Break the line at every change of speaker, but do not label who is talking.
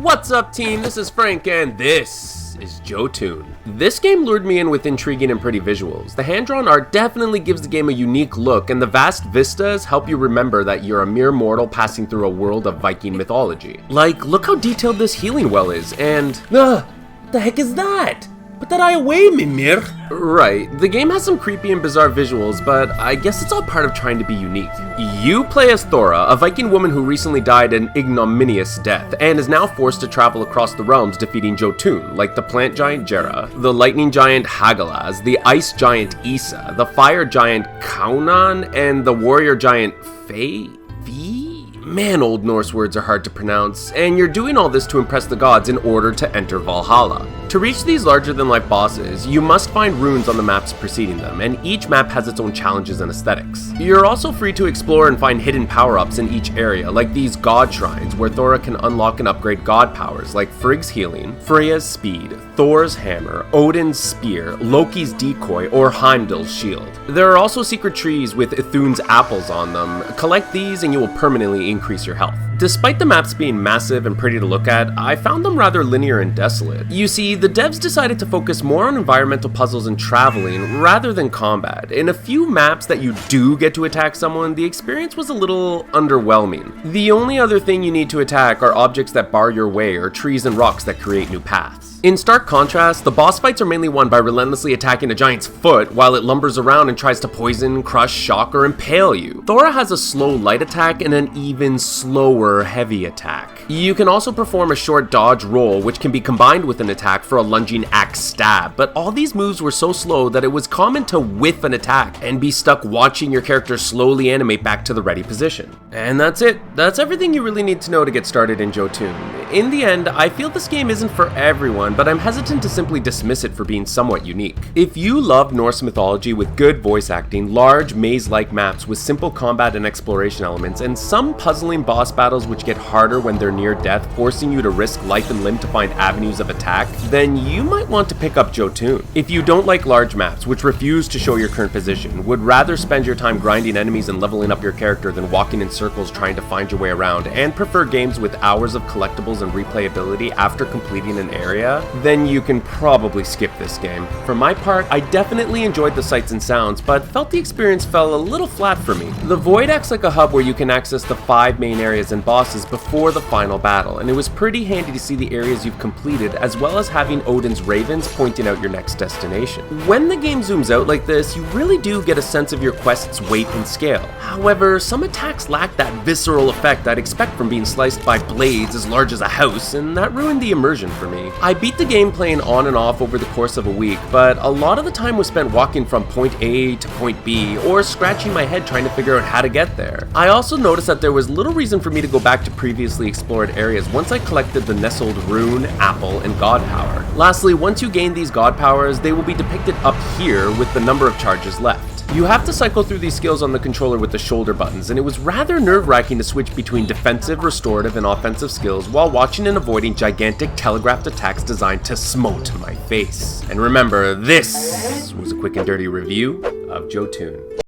What's up, team? This is Frank, and this is Jotun. This game lured me in with intriguing and pretty visuals. The hand-drawn art definitely gives the game a unique look, and the vast vistas help you remember that you're a mere mortal passing through a world of Viking mythology. Like, look how detailed this healing well is, and... what the heck is that? Put that eye away, Mimir! Right, the game has some creepy and bizarre visuals, but I guess it's all part of trying to be unique. You play as Thora, a Viking woman who recently died an ignominious death, and is now forced to travel across the realms defeating Jotun, like the plant giant Jera, the lightning giant Hagalaz, the ice giant Isa, the fire giant Kaunan, and the warrior giant Faye? Man, Old Norse words are hard to pronounce, and you're doing all this to impress the gods in order to enter Valhalla. To reach these larger-than-life bosses, you must find runes on the maps preceding them, and each map has its own challenges and aesthetics. You're also free to explore and find hidden power-ups in each area, like these god shrines, where Thora can unlock and upgrade god powers like Frigg's healing, Freya's speed, Thor's hammer, Odin's spear, Loki's decoy, or Heimdall's shield. There are also secret trees with Ithun's apples on them. Collect these and you will permanently increase your health. Despite the maps being massive and pretty to look at, I found them rather linear and desolate. You see, the devs decided to focus more on environmental puzzles and traveling rather than combat. In a few maps that you do get to attack someone, the experience was a little underwhelming. The only other thing you need to attack are objects that bar your way or trees and rocks that create new paths. In stark contrast, the boss fights are mainly won by relentlessly attacking a giant's foot while it lumbers around and tries to poison, crush, shock, or impale you. Thora has a slow light attack and an even slower heavy attack. You can also perform a short dodge roll, which can be combined with an attack for a lunging axe stab, but all these moves were so slow that it was common to whiff an attack and be stuck watching your character slowly animate back to the ready position. And that's it. That's everything you really need to know to get started in Jotun. In the end, I feel this game isn't for everyone, but I'm hesitant to simply dismiss it for being somewhat unique. If you love Norse mythology with good voice acting, large maze-like maps with simple combat and exploration elements, and some puzzling boss battles which get harder when they're near death, forcing you to risk life and limb to find avenues of attack, then you might want to pick up Jotun. If you don't like large maps, which refuse to show your current position, would rather spend your time grinding enemies and leveling up your character than walking in circles trying to find your way around, and prefer games with hours of collectibles and replayability after completing an area, then you can probably skip this game. For my part, I definitely enjoyed the sights and sounds, but felt the experience fell a little flat for me. The Void acts like a hub where you can access the 5 main areas and bosses before the final battle, and it was pretty handy to see the areas you've completed, as well as having Odin's ravens pointing out your next destination. When the game zooms out like this, you really do get a sense of your quest's weight and scale. However, some attacks lack that visceral effect I'd expect from being sliced by blades as large as a house, and that ruined the immersion for me. I beat the game playing on and off over the course of a week, but a lot of the time was spent walking from point A to point B, or scratching my head trying to figure out how to get there. I also noticed that there was little reason for me to go back to previously explored areas once I collected the nestled rune, apple, and god power. Lastly, once you gain these god powers, they will be depicted up here with the number of charges left. You have to cycle through these skills on the controller with the shoulder buttons, and it was rather nerve-wracking to switch between defensive, restorative, and offensive skills while watching and avoiding gigantic telegraphed attacks designed to smote my face. And remember, this was a quick and dirty review of Jotun.